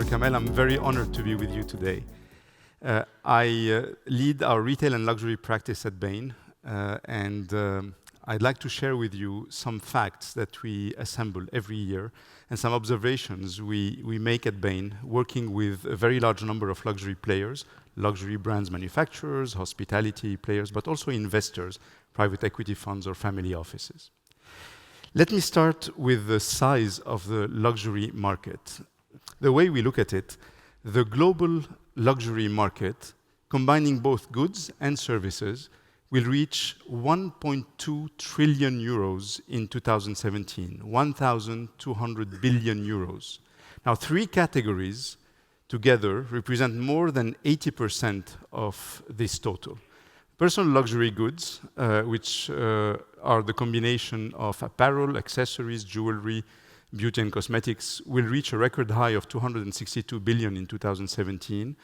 Kamel. I'm very honored to be with you today. I lead our retail and luxury practice at Bain, and I'd like to share with you some facts that we assemble every year and some observations we make at Bain, working with a very large number of luxury players, luxury brands manufacturers, hospitality players, but also investors, private equity funds or family offices. Let me start with the size of the luxury market. The way we look at it, the global luxury market, combining both goods and services, will reach 1.2 trillion euros in 2017, 1,200 billion euros. Now, three categories together represent more than 80% of this total. Personal luxury goods, which are the combination of apparel, accessories, jewelry, beauty and cosmetics, will reach a record high of 262 billion in 2017,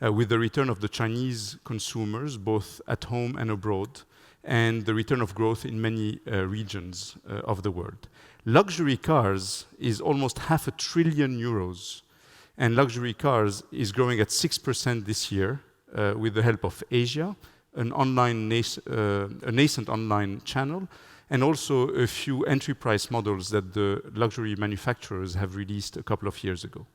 with the return of the Chinese consumers, both at home and abroad, and the return of growth in many regions of the world. Luxury cars is almost €500 billion, and luxury cars is growing at 6% this year with the help of Asia, a nascent online channel, and also a few entry price models that the luxury manufacturers have released a couple of years ago.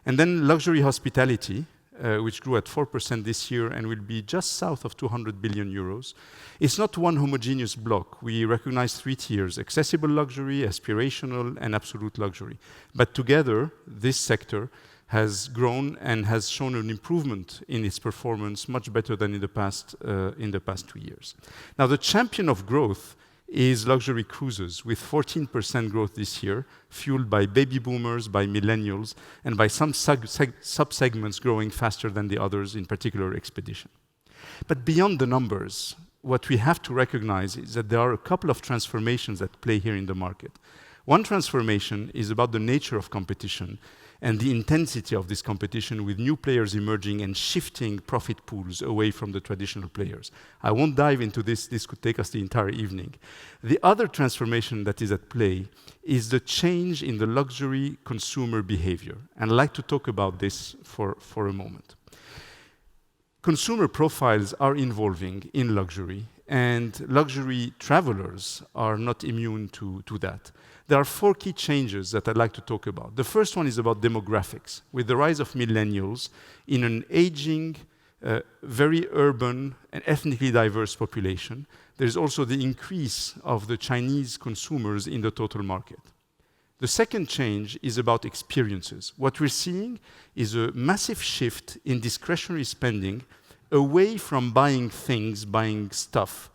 And then luxury hospitality, which grew at 4% this year and will be just south of 200 billion euros. It's not one homogeneous block. We recognize three tiers: accessible luxury, aspirational, and absolute luxury. But together, this sector has grown and has shown an improvement in its performance, much better than in the past 2 years. Now, the champion of growth is luxury cruises, with 14% growth this year, fueled by baby boomers, by millennials, and by some sub-segments growing faster than the others, in particular expedition. But beyond the numbers, what we have to recognize is that there are a couple of transformations at play here in the market. One transformation is about the nature of competition and the intensity of this competition, with new players emerging and shifting profit pools away from the traditional players. I won't dive into this. This could take us the entire evening. The other transformation that is at play is the change in the luxury consumer behavior. And I'd like to talk about this for a moment. Consumer profiles are evolving in luxury, and luxury travelers are not immune to that. There are four key changes that I'd like to talk about. The first one is about demographics. With the rise of millennials in an aging, very urban and ethnically diverse population, there's also the increase of the Chinese consumers in the total market. The second change is about experiences. What we're seeing is a massive shift in discretionary spending away from buying things, buying stuff,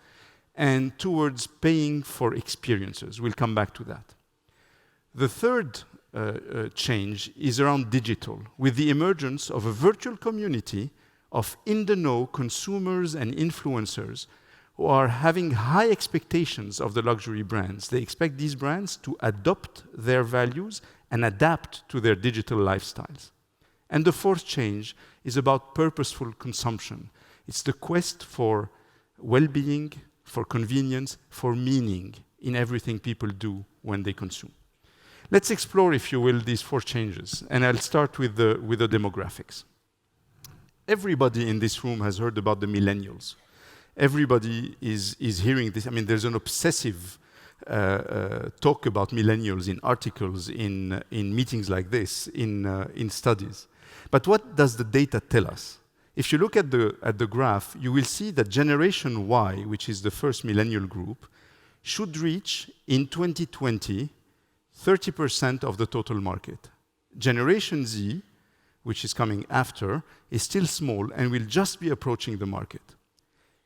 and towards paying for experiences. We'll come back to that. The third change is around digital, with the emergence of a virtual community of in-the-know consumers and influencers who are having high expectations of the luxury brands. They expect these brands to adopt their values and adapt to their digital lifestyles. And the fourth change is about purposeful consumption. It's the quest for well-being, for convenience, for meaning in everything people do when they consume. Let's explore, if you will, these four changes, and I'll start with the demographics. Everybody in this room has heard about the millennials. Everybody is hearing this. I mean, there's an obsessive talk about millennials in articles, in meetings like this, in studies. But what does the data tell us? If you look at the graph, you will see that Generation Y, which is the first millennial group, should reach, in 2020, 30% of the total market. Generation Z, which is coming after, is still small and will just be approaching the market.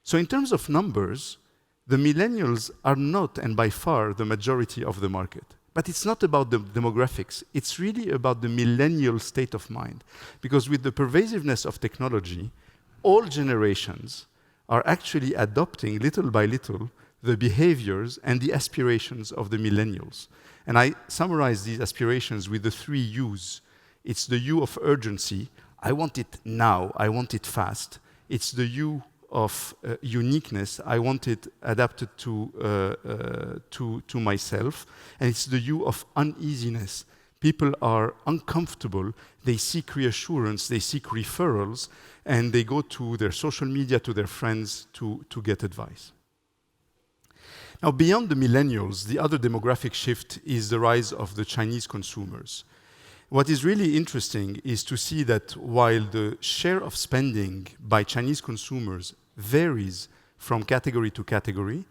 So in terms of numbers, the millennials are not, and by far, the majority of the market. But it's not about the demographics. It's really about the millennial state of mind. Because with the pervasiveness of technology, all generations are actually adopting, little by little, the behaviors and the aspirations of the millennials. And I summarize these aspirations with the three U's. It's the U of urgency. I want it now. I want it fast. It's the U of uniqueness. I want it adapted to myself. And it's the U of uneasiness. People are uncomfortable, they seek reassurance, they seek referrals, and they go to their social media, to their friends to get advice. Now, beyond the millennials, the other demographic shift is the rise of the Chinese consumers. What is really interesting is to see that while the share of spending by Chinese consumers varies from category to category,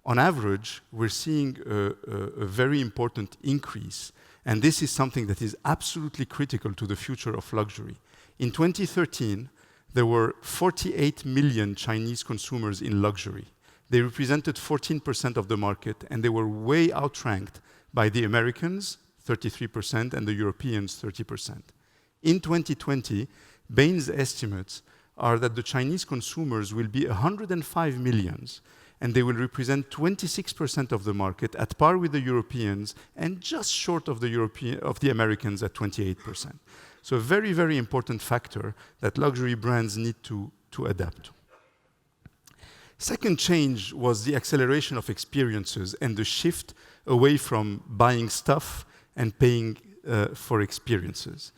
on average, we're seeing a very important increase. And this is something that is absolutely critical to the future of luxury. In 2013, there were 48 million Chinese consumers in luxury. They represented 14% of the market, and they were way outranked by the Americans, 33%, and the Europeans, 30%. In 2020, Bain's estimates are that the Chinese consumers will be 105 million, and they will represent 26% of the market, at par with the Europeans, and just short of the Americans at 28%. So a very, very important factor that luxury brands need to adapt to. Second change was the acceleration of experiences and the shift away from buying stuff and paying for experiences.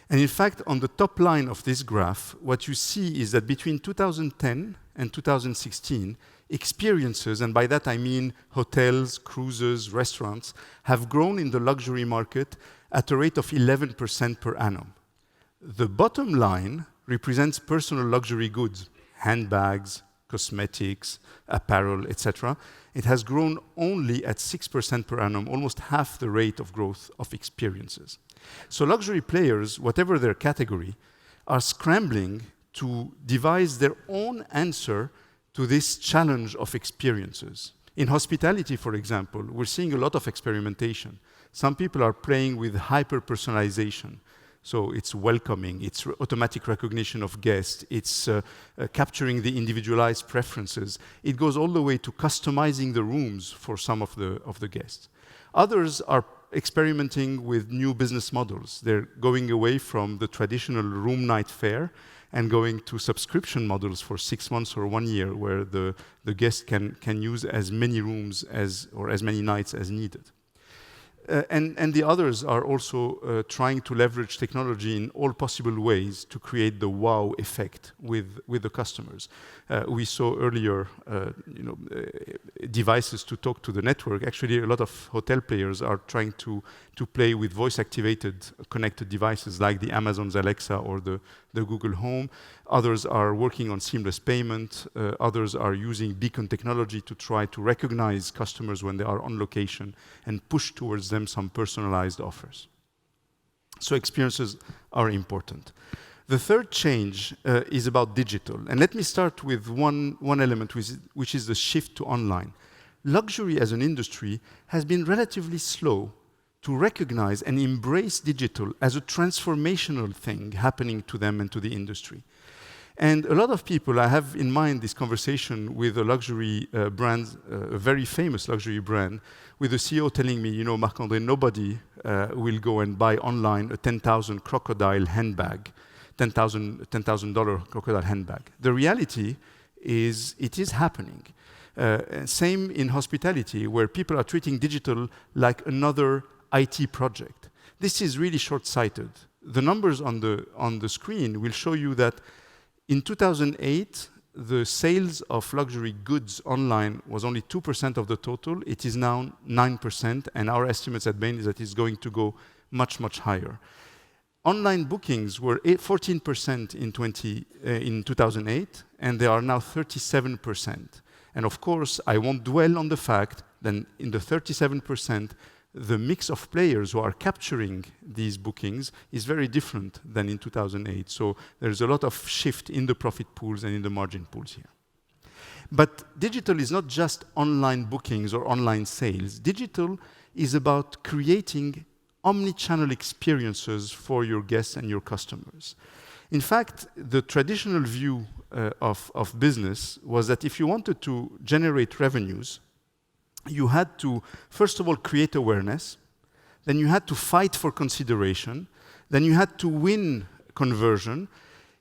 And in fact, on the top line of this graph, what you see is that between 2010 and 2016, experiences, and by that I mean hotels, cruises, restaurants, have grown in the luxury market at a rate of 11% per annum. The bottom line represents personal luxury goods, handbags, cosmetics, apparel, etc. It has grown only at 6% per annum, almost half the rate of growth of experiences. So luxury players, whatever their category, are scrambling to devise their own answer to this challenge of experiences. In hospitality, for example, we're seeing a lot of experimentation. Some people are playing with hyper-personalization. So it's welcoming, it's automatic recognition of guests, it's capturing the individualized preferences. It goes all the way to customizing the rooms for some of the guests. Others are experimenting with new business models. They're going away from the traditional room night fare and going to subscription models for 6 months or 1 year, where the guest can use as many rooms or as many nights as needed. And the others are also trying to leverage technology in all possible ways to create the wow effect with the customers. We saw earlier devices to talk to the network. Actually, a lot of hotel players are trying to play with voice-activated connected devices like the Amazon's Alexa or the Google Home. Others are working on seamless payment. Others are using beacon technology to try to recognize customers when they are on location and push towards them some personalized offers. So experiences are important. The third change is about digital. And let me start with one element, which is the shift to online. Luxury as an industry has been relatively slow to recognize and embrace digital as a transformational thing happening to them and to the industry. And a lot of people, I have in mind this conversation with a luxury brand, a very famous luxury brand, with the CEO telling me, Marc-Andre, nobody will go and buy online a $10,000 crocodile handbag, $10,000 crocodile handbag. The reality is it is happening. Same in hospitality, where people are treating digital like another IT project. This is really short-sighted. The numbers on the screen will show you that in 2008, the sales of luxury goods online was only 2% of the total. It is now 9%, and our estimates at Bain is that it's going to go much, much higher. Online bookings were 14% in 2008, and they are now 37%. And of course, I won't dwell on the fact that in the 37%, the mix of players who are capturing these bookings is very different than in 2008. So there's a lot of shift in the profit pools and in the margin pools here. But digital is not just online bookings or online sales. Digital is about creating omni-channel experiences for your guests and your customers. In fact, the traditional view of business was that if you wanted to generate revenues, you had to, first of all, create awareness, then you had to fight for consideration, then you had to win conversion,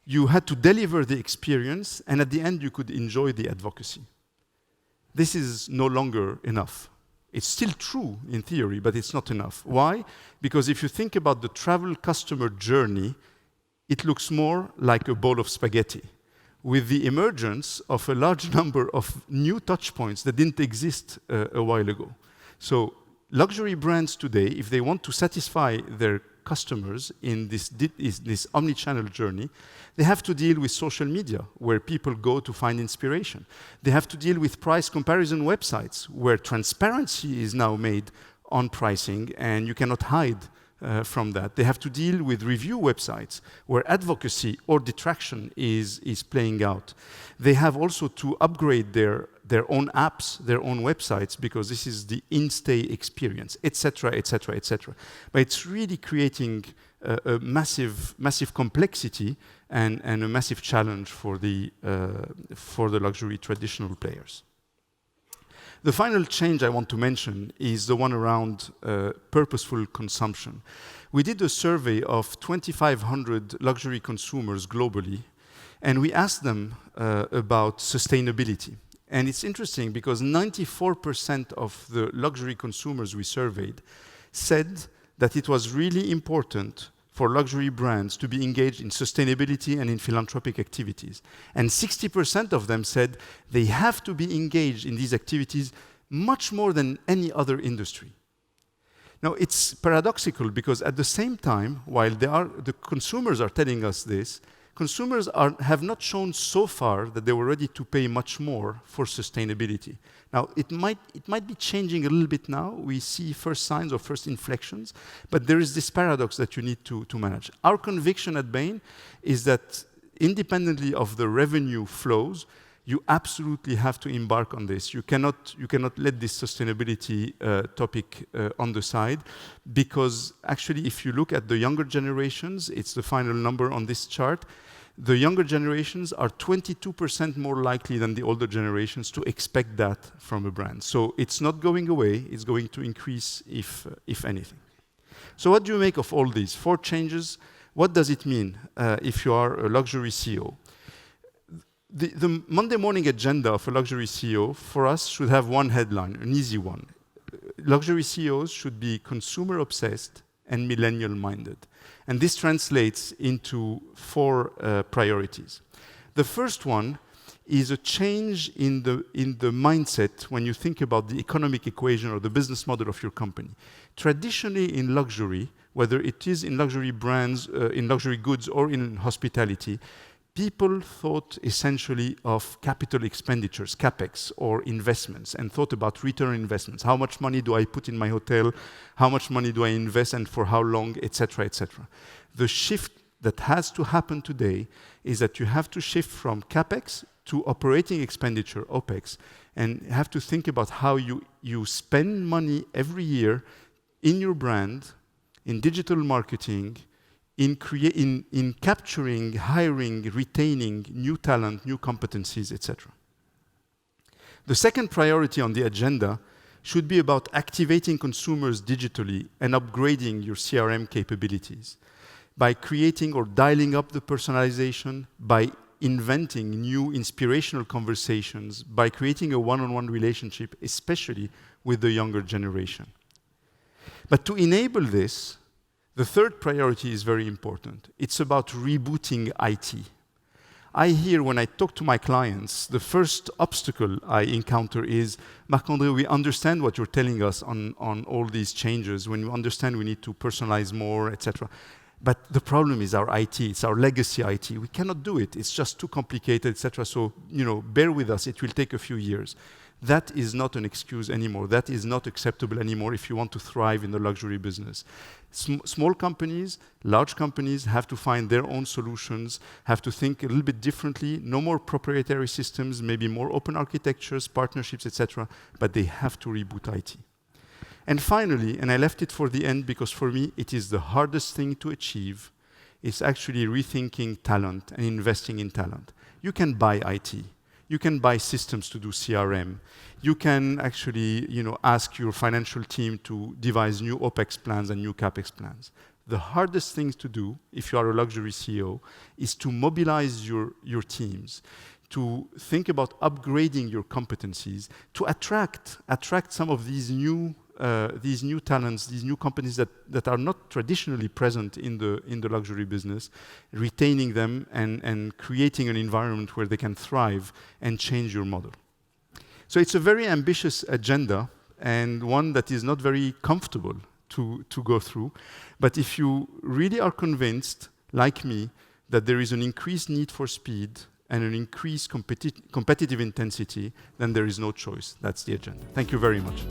you had to deliver the experience, and at the end you could enjoy the advocacy. This is no longer enough. It's still true in theory, but it's not enough. Why? Because if you think about the travel customer journey, it looks more like a bowl of spaghetti, with the emergence of a large number of new touch points that didn't exist a while ago. So luxury brands today, if they want to satisfy their customers in this omni-channel journey, they have to deal with social media, where people go to find inspiration. They have to deal with price comparison websites, where transparency is now made on pricing, and you cannot hide from that. They have to deal with review websites, where advocacy or detraction is playing out. They have also to upgrade their own apps, their own websites, because this is the in-stay experience, etc., etc., etc. But it's really creating a massive complexity and a massive challenge for the luxury traditional players. The final change I want to mention is the one around purposeful consumption. We did a survey of 2,500 luxury consumers globally, and we asked them about sustainability. And it's interesting because 94% of the luxury consumers we surveyed said that it was really important for luxury brands to be engaged in sustainability and in philanthropic activities. And 60% of them said they have to be engaged in these activities much more than any other industry. Now, it's paradoxical because at the same time, while the consumers are telling us this, consumers have not shown so far that they were ready to pay much more for sustainability. Now, it might be changing a little bit now. We see first signs or first inflections, but there is this paradox that you need to manage. Our conviction at Bain is that independently of the revenue flows, you absolutely have to embark on this. You cannot let this sustainability topic on the side, because actually if you look at the younger generations, it's the final number on this chart, the younger generations are 22% more likely than the older generations to expect that from a brand. So it's not going away, it's going to increase if anything. So what do you make of all these 4 changes? What does it mean if you are a luxury CEO? The Monday morning agenda of a luxury CEO for us should have one headline, an easy one. Luxury CEOs should be consumer obsessed and millennial minded. And this translates into 4 priorities. The first one is a change in the mindset when you think about the economic equation or the business model of your company. Traditionally in luxury, whether it is in luxury brands, in luxury goods or in hospitality, people thought essentially of capital expenditures, capex, or investments, and thought about return on investments. How much money do I put in my hotel? How much money do I invest, and for how long, etc., etc. The shift that has to happen today is that you have to shift from capex to operating expenditure, OPEX, and have to think about how you spend money every year in your brand, in digital marketing, in capturing, hiring, retaining new talent, new competencies, etc. The second priority on the agenda should be about activating consumers digitally and upgrading your CRM capabilities by creating or dialing up the personalization, by inventing new inspirational conversations, by creating a one-on-one relationship, especially with the younger generation. But to enable this, the third priority is very important. It's about rebooting IT. I hear when I talk to my clients, the first obstacle I encounter is, Marc-Andre, we understand what you're telling us on all these changes, when we understand we need to personalize more, etc. But the problem is our IT, it's our legacy IT. We cannot do it, it's just too complicated, etc. So, bear with us, it will take a few years. That is not an excuse anymore. That is not acceptable anymore if you want to thrive in the luxury business. Small companies, large companies have to find their own solutions, have to think a little bit differently, no more proprietary systems, maybe more open architectures, partnerships, etc., but they have to reboot IT. And finally, and I left it for the end because for me it is the hardest thing to achieve, is actually rethinking talent and investing in talent. You can buy IT. You can buy systems to do CRM. You can actually, ask your financial team to devise new OPEX plans and new CAPEX plans. The hardest thing to do, if you are a luxury CEO, is to mobilize your teams, to think about upgrading your competencies, to attract some of these new talents, these new companies that are not traditionally present in the luxury business, retaining them and creating an environment where they can thrive and change your model. So it's a very ambitious agenda and one that is not very comfortable to go through. But if you really are convinced, like me, that there is an increased need for speed and an increased competitive intensity, then there is no choice. That's the agenda. Thank you very much.